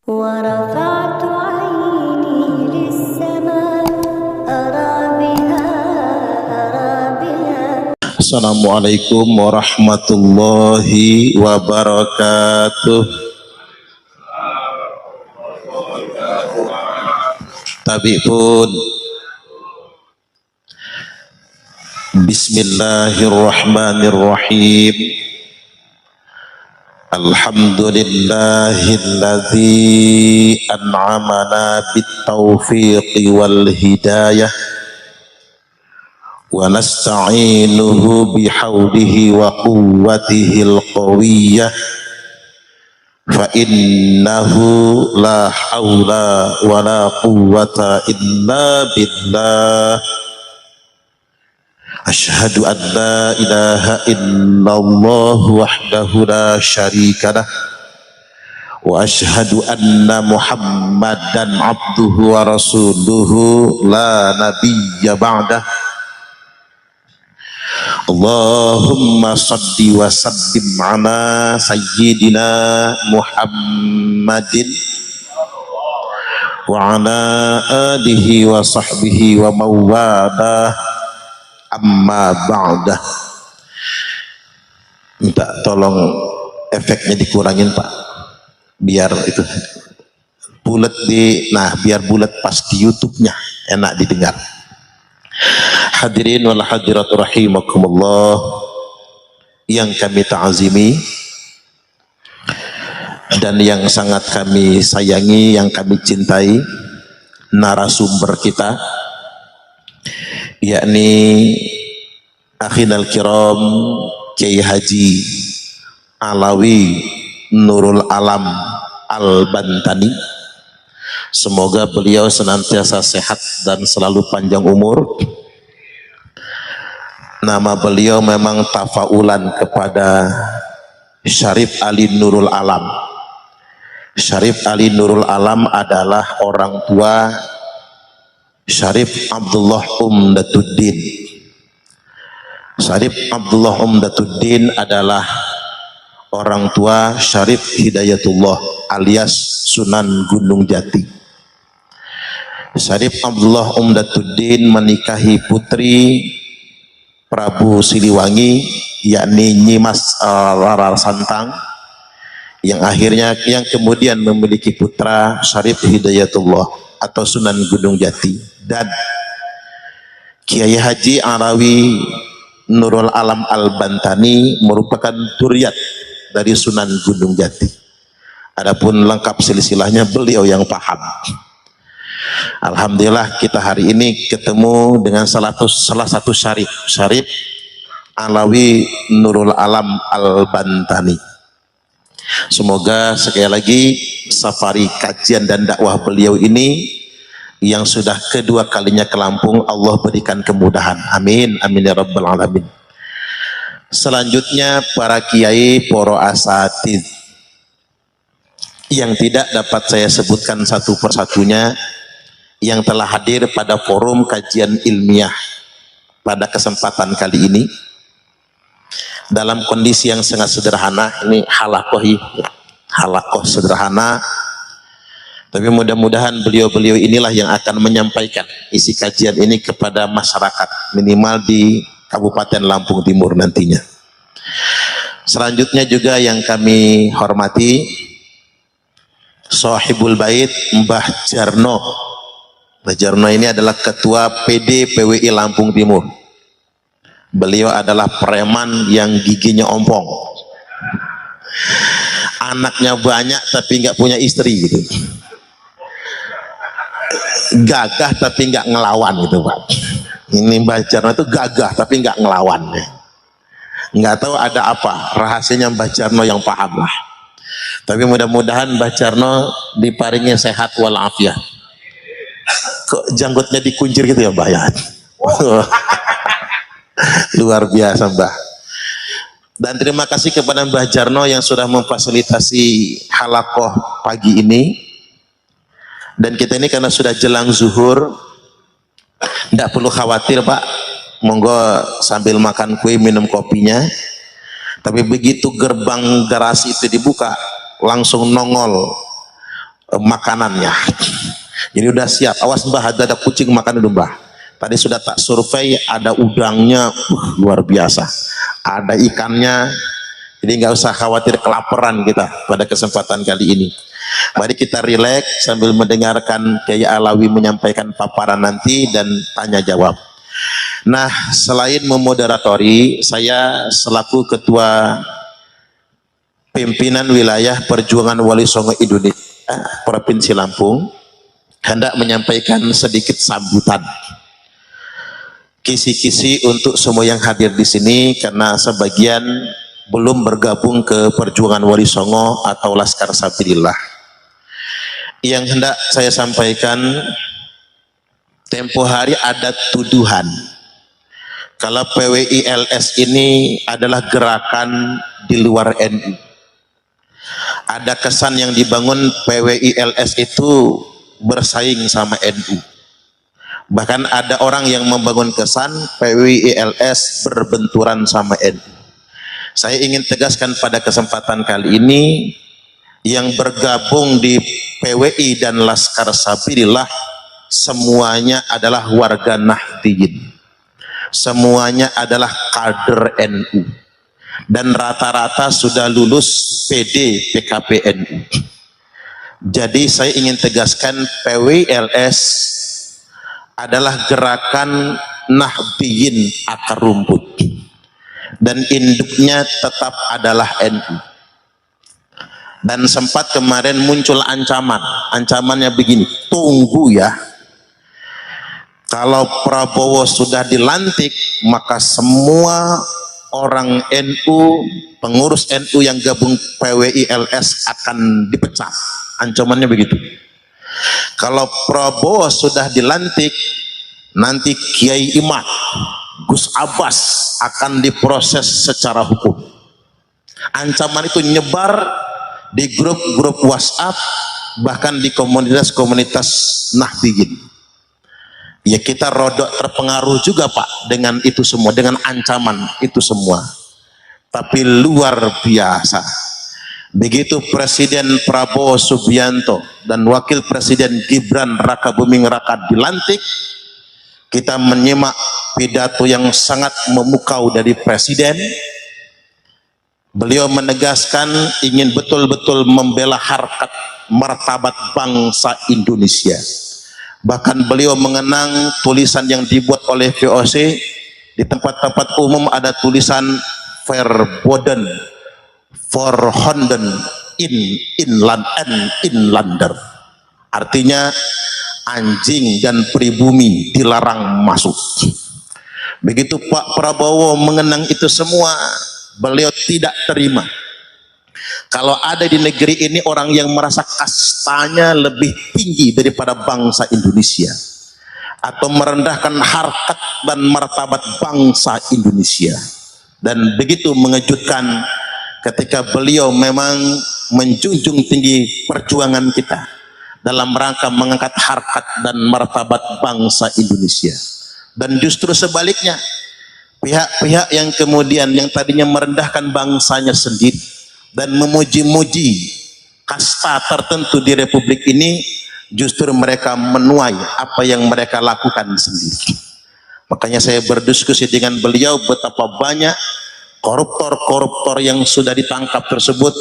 ورفعت عيني للسماء أرى بها Assalamualaikum warahmatullahi wabarakatuh. Tabi'un. Bismillahirrahmanirrahim. Alhamdulillahilladzi an'amana bit-taufiqi wal hidayah wa nasta'inuhu bihaulihi wa quwwatihil qawiyyah fa innahu la haula wa la quwwata illa billah. Asyhadu an la ilaha illallah wahdahu la syarikalah wa asyhadu anna Muhammadan abduhu wa rasuluhu la nabiyya ba'dah. Allahumma salli wa sallim ala sayyidina Muhammadin wa ala alihi wa sahbihi wa mawalah, amma ba'dah. Minta tolong efeknya dikurangin Pak, biar itu bulat biar bulat pas di YouTube-nya enak didengar. Hadirin wal hadirat rahimakumullah yang kami ta'azimi dan yang sangat kami sayangi, yang kami cintai, narasumber kita yakni akhinal kiram Kiai Haji Alawi Nurul Alam Al-Bantani. Semoga beliau senantiasa sehat dan selalu panjang umur. Nama beliau memang tafaulan kepada Syarif Ali Nurul Alam. Syarif Ali Nurul Alam adalah orang tua Syarif Abdullah Umdatuddin. Syarif Abdullah Umdatuddin adalah orang tua Syarif Hidayatullah alias Sunan Gunung Jati. Syarif Abdullah Umdatuddin menikahi putri Prabu Siliwangi yakni Nyimas Rara Santang, yang kemudian memiliki putra Syarif Hidayatullah atau Sunan Gunung Jati. Dan Kiai Haji Alawi Nurul Alam Al-Bantani merupakan duriat dari Sunan Gunung Jati. Adapun lengkap silsilahnya beliau yang paham. Alhamdulillah kita hari ini ketemu dengan salah satu Syarif Alawi Nurul Alam Al-Bantani. Semoga sekali lagi safari kajian dan dakwah beliau ini yang sudah kedua kalinya ke Lampung, Allah berikan kemudahan. Amin, amin ya rabbal alamin. Selanjutnya para kiai, para asatidz yang tidak dapat saya sebutkan satu persatunya, yang telah hadir pada forum kajian ilmiah pada kesempatan kali ini dalam kondisi yang sangat sederhana. Ini halakoh sederhana, tapi mudah-mudahan beliau-beliau inilah yang akan menyampaikan isi kajian ini kepada masyarakat, minimal di Kabupaten Lampung Timur nantinya. Selanjutnya juga yang kami hormati Sahibul Bait Mbah Jarno. Mbah Jarno ini adalah ketua PD PWI Lampung Timur. Beliau adalah preman yang giginya ompong, anaknya banyak tapi nggak punya istri gitu, gagah tapi nggak ngelawan gitu Pak. Ini Mbah Jarno itu gagah tapi nggak ngelawan. Nggak tahu ada apa rahasianya Mbah Jarno yang paham lah. Tapi mudah-mudahan Mbah Jarno diparingi sehat walafiat. Kok janggutnya dikuncir gitu ya Mbah ya? Luar biasa Mbah. Dan terima kasih kepada Mbah Jarno yang sudah memfasilitasi halakoh pagi ini. Dan kita ini karena sudah jelang zuhur, tidak perlu khawatir Pak, monggo sambil makan kue minum kopinya. Tapi begitu gerbang garasi itu dibuka, langsung nongol makanannya. Jadi udah siap. Awas Mbah, ada kucing makan dulu Mbah. Tadi sudah tak survei, ada udangnya, luar biasa. Ada ikannya, jadi nggak usah khawatir kelaparan kita pada kesempatan kali ini. Mari kita rileks sambil mendengarkan Kiai Alawi menyampaikan paparan nanti dan tanya jawab. Nah, selain memoderatori, saya selaku Ketua Pimpinan Wilayah Perjuangan Wali Songo Indonesia Provinsi Lampung hendak menyampaikan sedikit sambutan kisi-kisi untuk semua yang hadir di sini, karena sebagian belum bergabung ke Perjuangan Wali Songo atau Laskar Sabilillah. Yang hendak saya sampaikan, tempo hari ada tuduhan kalau PWI-LS ini adalah gerakan di luar NU. Ada kesan yang dibangun PWI-LS itu bersaing sama NU. Bahkan ada orang yang membangun kesan PWI-LS berbenturan sama NU. Saya ingin tegaskan pada kesempatan kali ini, yang bergabung di PWI dan Laskar Sabilillah semuanya adalah warga Nahdliyin. Semuanya adalah kader NU. Dan rata-rata sudah lulus PD PKP NU. Jadi saya ingin tegaskan PWI-LS adalah gerakan Nahdliyin akar rumput, dan induknya tetap adalah NU. Dan sempat kemarin muncul ancamannya begini, tunggu ya, kalau Prabowo sudah dilantik maka semua orang NU, pengurus NU yang gabung PWI-LS akan dipecat. Ancamannya begitu. Kalau Prabowo sudah dilantik, nanti Kiai Imad, Gus Abbas akan diproses secara hukum. Ancaman itu nyebar di grup-grup WhatsApp, bahkan di komunitas-komunitas Nahdliyin. Ya, kita rodok terpengaruh juga Pak dengan itu semua, dengan ancaman itu semua. Tapi luar biasa, begitu Presiden Prabowo Subianto dan Wakil Presiden Gibran Raka Buming Raka dilantik, kita menyimak pidato yang sangat memukau dari Presiden. Beliau menegaskan ingin betul-betul membela harkat martabat bangsa Indonesia. Bahkan beliau mengenang tulisan yang dibuat oleh VOC, di tempat-tempat umum ada tulisan verboden, verhonden, inland and inlander. Artinya anjing dan pribumi dilarang masuk. Begitu Pak Prabowo mengenang itu semua, beliau tidak terima kalau ada di negeri ini orang yang merasa kastanya lebih tinggi daripada bangsa Indonesia, atau merendahkan harkat dan martabat bangsa Indonesia. Dan begitu mengejutkan ketika beliau memang menjunjung tinggi perjuangan kita dalam rangka mengangkat harkat dan martabat bangsa Indonesia. Dan justru sebaliknya, pihak-pihak yang kemudian yang tadinya merendahkan bangsanya sendiri dan memuji-muji kasta tertentu di Republik ini, justru mereka menuai apa yang mereka lakukan sendiri. Makanya saya berdiskusi dengan beliau betapa banyak koruptor-koruptor yang sudah ditangkap tersebut,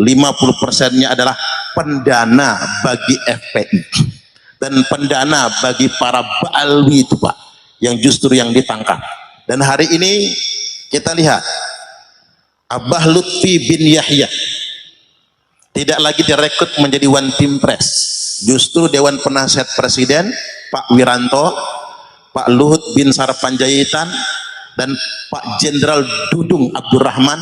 50%-nya adalah pendana bagi FPI dan pendana bagi para balwi itu Pak, yang justru yang ditangkap. Dan hari ini kita lihat Abah Lutfi bin Yahya tidak lagi direkrut menjadi One Team Press, justru Dewan Penasihat Presiden Pak Wiranto, Pak Luhut bin Sarpanjaitan, dan Pak Jenderal Dudung Abdurrahman,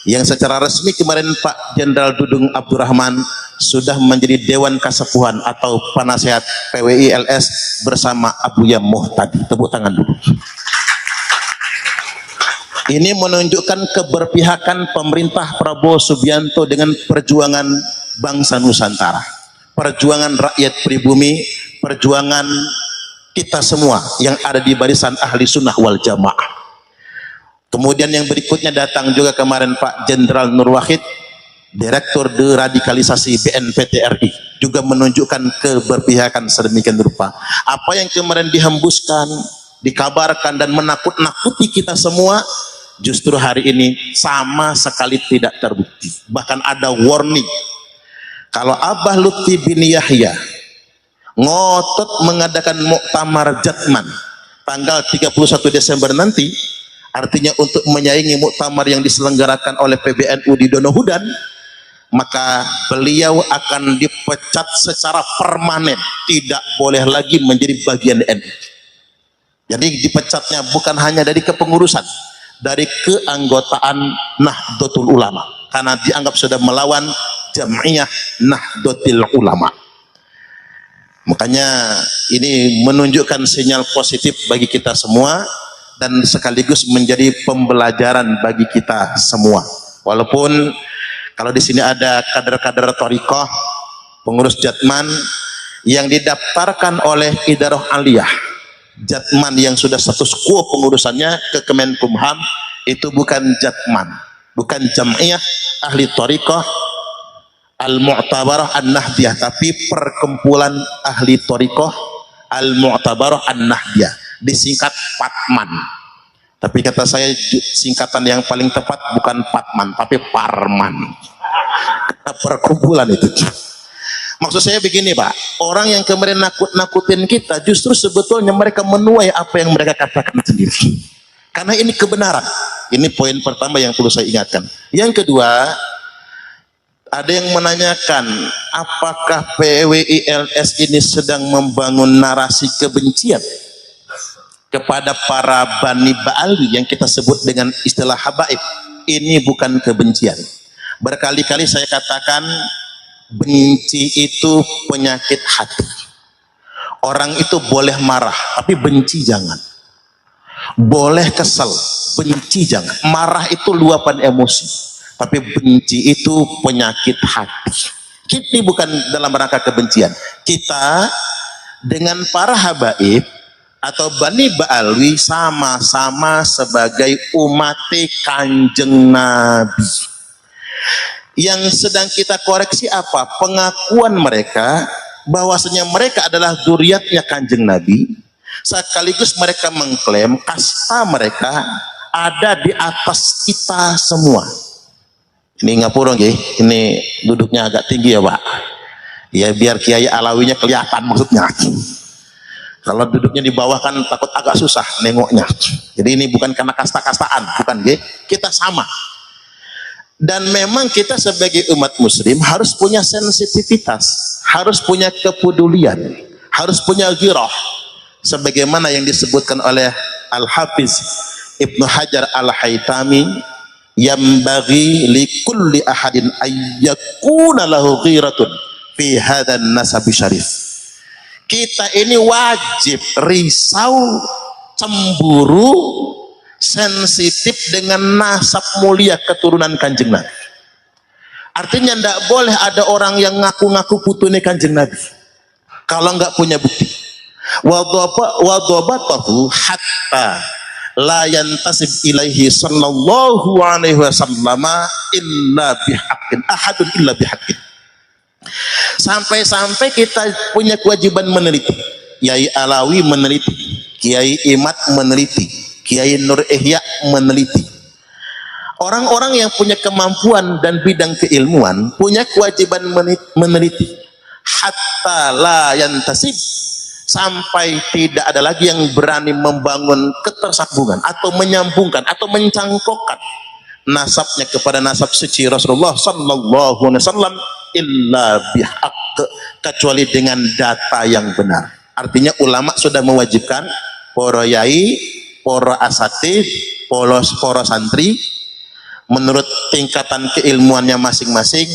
yang secara resmi kemarin Pak Jenderal Dudung Abdurrahman sudah menjadi Dewan Kasepuhan atau Penasehat PWI-LS bersama Abuya Muhtadi. Tepuk tangan dulu. Ini menunjukkan keberpihakan pemerintah Prabowo Subianto dengan perjuangan bangsa Nusantara, perjuangan rakyat pribumi, perjuangan kita semua yang ada di barisan ahli sunnah wal jamaah. Kemudian yang berikutnya datang juga kemarin Pak Jenderal Nur Wahid, Direktur Deradikalisasi BNPT RI. juga menunjukkan keberpihakan sedemikian rupa. Apa yang kemarin dihembuskan, dikabarkan dan menakut-nakuti kita semua, justru hari ini sama sekali tidak terbukti. Bahkan ada warning. Kalau Abah Lutfi bin Yahya ngotot mengadakan muktamar Jatman tanggal 31 Desember nanti, artinya untuk menyaingi muktamar yang diselenggarakan oleh PBNU di Donohudan, maka beliau akan dipecat secara permanen, tidak boleh lagi menjadi bagian NU. Jadi dipecatnya bukan hanya dari kepengurusan, dari keanggotaan Nahdlatul Ulama, karena dianggap sudah melawan Jam'iyah Nahdlatul Ulama. Makanya ini menunjukkan sinyal positif bagi kita semua dan sekaligus menjadi pembelajaran bagi kita semua. Walaupun kalau di sini ada kader-kader Thariqah, pengurus Jatman yang didaftarkan oleh Idarah Aliyah Jatman yang sudah status quo pengurusannya ke Kemenkumham, itu bukan Jatman, bukan Jam'iyah Ahli Thariqah Al-Mu'tabarah An-Nahdiyah, tapi Perkumpulan Ahli Thariqah Al-Mu'tabarah An-Nahdiyah, disingkat PATMAN. Tapi kata saya singkatan yang paling tepat bukan Patman tapi Parman. Perkumpulan itu. Maksud saya begini Pak, orang yang kemarin nakut-nakutin kita justru sebetulnya mereka menuai apa yang mereka katakan sendiri. Karena ini kebenaran. Ini poin pertama yang perlu saya ingatkan. Yang kedua, ada yang menanyakan apakah PWILS ini sedang membangun narasi kebencian kepada para Bani Ba'alwi yang kita sebut dengan istilah habaib. Ini bukan kebencian. Berkali-kali saya katakan benci itu penyakit hati. Orang itu boleh marah, tapi benci jangan. Boleh kesel, benci jangan. Marah itu luapan emosi, tapi benci itu penyakit hati. Ini bukan dalam rangka kebencian. Kita dengan para habaib atau Bani Ba'alwi sama-sama sebagai umat Kanjeng Nabi. Yang sedang kita koreksi apa? Pengakuan mereka bahwasanya mereka adalah zuriatnya Kanjeng Nabi, sekaligus mereka mengklaim kasta mereka ada di atas kita semua. Ini ngapura nggih, ini duduknya agak tinggi ya Pak. Ya biar Kiai Alawinya kelihatan maksudnya. Kalau duduknya di bawah kan takut agak susah nengoknya. Jadi ini bukan karena kasta-kastaan, bukan nggih. Kita sama. Dan memang kita sebagai umat muslim harus punya sensitivitas, harus punya kepedulian, harus punya ghirah. Sebagaimana yang disebutkan oleh Al-Hafiz Ibnu Hajar Al-Haytami, yambaghi likulli ahadin ayyakuna lahu ghiratun fi hadzal nasabi syarif. Kita ini wajib risau, cemburu, sensitif dengan nasab mulia keturunan Kanjeng Nabi. Artinya tidak boleh ada orang yang ngaku-ngaku putune Kanjeng Nabi kalau nggak punya bukti. Wadhabatahu hatta la yantasib ilaihi sallallahu alaihi wasallam illa bihaqqin ahadun illa bihaqqin. Sampai-sampai kita punya kewajiban meneliti. Kiai Alawi meneliti, Kiai Imad meneliti, Kiai Nur Ihya meneliti. Orang-orang yang punya kemampuan dan bidang keilmuan punya kewajiban meneliti. Hatta la yantasib, sampai tidak ada lagi yang berani membangun ketersambungan atau menyambungkan atau mencangkokkan nasabnya kepada nasab suci Rasulullah sallallahu alaihi wasallam illa bihaq, kecuali dengan data yang benar. Artinya ulama sudah mewajibkan para yai, para asatidz, para santri menurut tingkatan keilmuannya masing-masing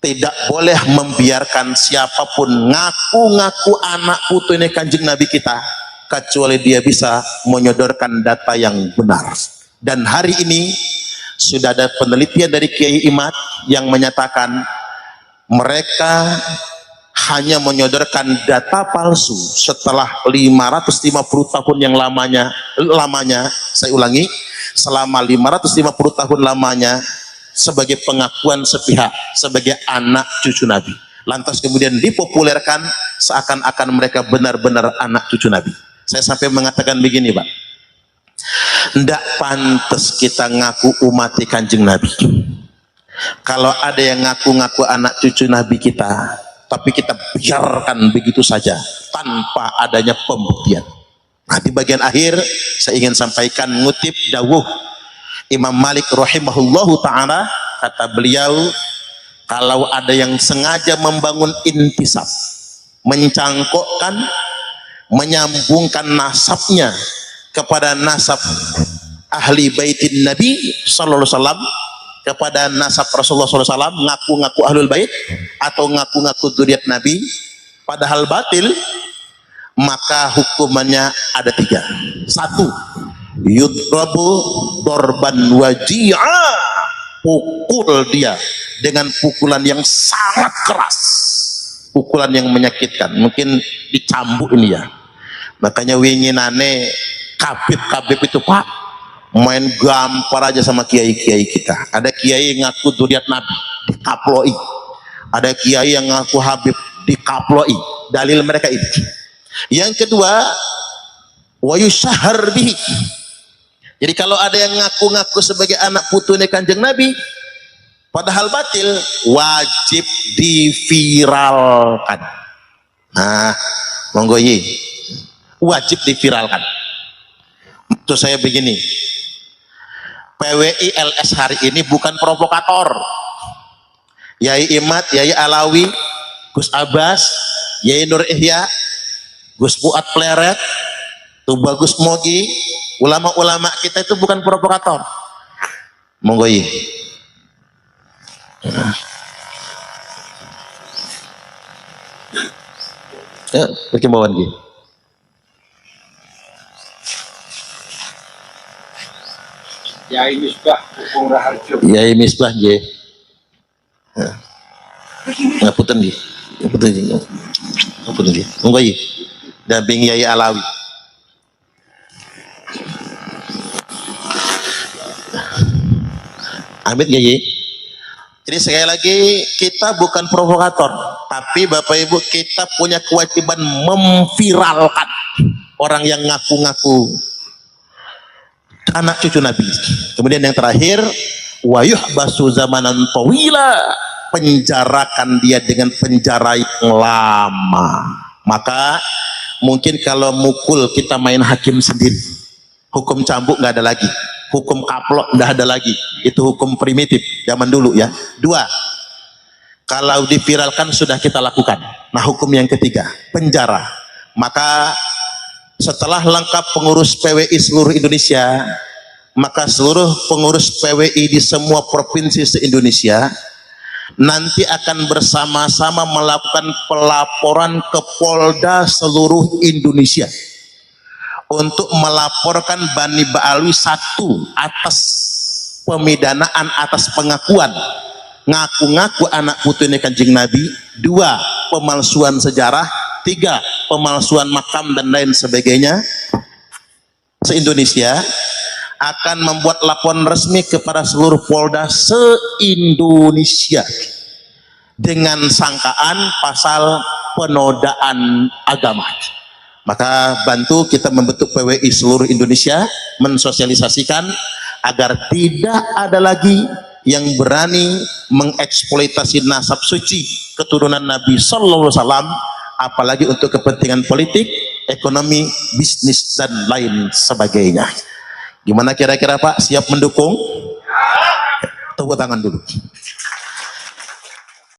tidak boleh membiarkan siapapun ngaku-ngaku anak putune Kanjeng Nabi kita kecuali dia bisa menyodorkan data yang benar. Dan hari ini sudah ada penelitian dari Kiai Imad yang menyatakan mereka hanya menyodorkan data palsu setelah 550 tahun yang lamanya, saya ulangi, selama 550 tahun lamanya sebagai pengakuan sepihak sebagai anak cucu Nabi. Lantas kemudian dipopulerkan seakan-akan mereka benar-benar anak cucu Nabi. Saya sampai mengatakan begini, Pak. Ndak pantas kita ngaku umat Kanjeng Nabi. Kalau ada yang ngaku-ngaku anak cucu Nabi kita, tapi kita biarkan begitu saja tanpa adanya pembuktian. Nah, di bagian akhir saya ingin sampaikan ngutip dawuh Imam Malik rahimahullahu ta'ala. Kata beliau, kalau ada yang sengaja membangun intisab, mencangkokkan, menyambungkan nasabnya kepada nasab ahli baitin Nabi sallallahu alaihi wasallam, kepada nasab Rasulullah sallallahu alaihi wasallam, ngaku-ngaku ahlul bait atau ngaku-ngaku dzurriyyat Nabi padahal batil, maka hukumannya ada 3. 1, yudrabu dorban waji'a, pukul dia dengan pukulan yang sangat keras, pukulan yang menyakitkan, mungkin dicambuk ini ya. Makanya winginane Kabib itu, Pak, main gampar aja sama kiai-kiai kita. Ada kiai yang ngaku dzurriyyat Nabi, dikaploi. Ada kiai yang ngaku Habib, dikaploi. Dalil mereka itu. Yang kedua, wa yusyahhar bihi. Jadi kalau ada yang ngaku-ngaku sebagai anak putune Kanjeng Nabi padahal batil, wajib diviralkan. Nah, monggo ye, wajib diviralkan. Maksud saya begini, PWI LS hari ini bukan provokator. Yai Imad, Yai Alawi, Gus Abbas, Yai Nur Ihya, Gus Fuad Pleret, Tubagus Mogi, ulama-ulama kita itu bukan provokator. Monggo ye. Ya, perkembangan gitu. Yai Misbah Pukung Raharjo. Yai Misbah nggih. Ngapunten nggih. Ngapunten nggih. Ngapunten nggih. Monggo nggih. Damping Yai Alawi. Amit nggih nggih. Jadi sekali lagi kita bukan provokator, tapi Bapak Ibu kita punya kewajiban memviralkan orang yang ngaku-ngaku anak cucu Nabi. Kemudian yang terakhir, wayuh basu zamanan tawila, penjarakan dia dengan penjara yang lama. Maka mungkin kalau mukul kita main hakim sendiri, hukum cambuk nggak ada lagi, hukum kaplok nggak ada lagi, itu hukum primitif zaman dulu ya. 2, kalau diviralkan sudah kita lakukan. Nah, hukum yang ketiga, penjara. Maka setelah lengkap pengurus PWI seluruh Indonesia, maka seluruh pengurus PWI di semua provinsi se-Indonesia nanti akan bersama-sama melakukan pelaporan ke Polda seluruh Indonesia untuk melaporkan Bani Ba'alwi 1 atas pemidanaan atas pengakuan ngaku-ngaku anak putune Kanjeng Nabi, 2 pemalsuan sejarah, 3 pemalsuan makam dan lain sebagainya. Se-Indonesia akan membuat laporan resmi kepada seluruh Polda se-Indonesia dengan sangkaan pasal penodaan agama. Maka bantu kita membentuk PWI seluruh Indonesia, mensosialisasikan agar tidak ada lagi yang berani mengeksploitasi nasab suci keturunan Nabi Sallallahu Alaihi Wasallam, apalagi untuk kepentingan politik, ekonomi, bisnis dan lain sebagainya. Gimana kira-kira Pak, siap mendukung? Tepuk tangan dulu.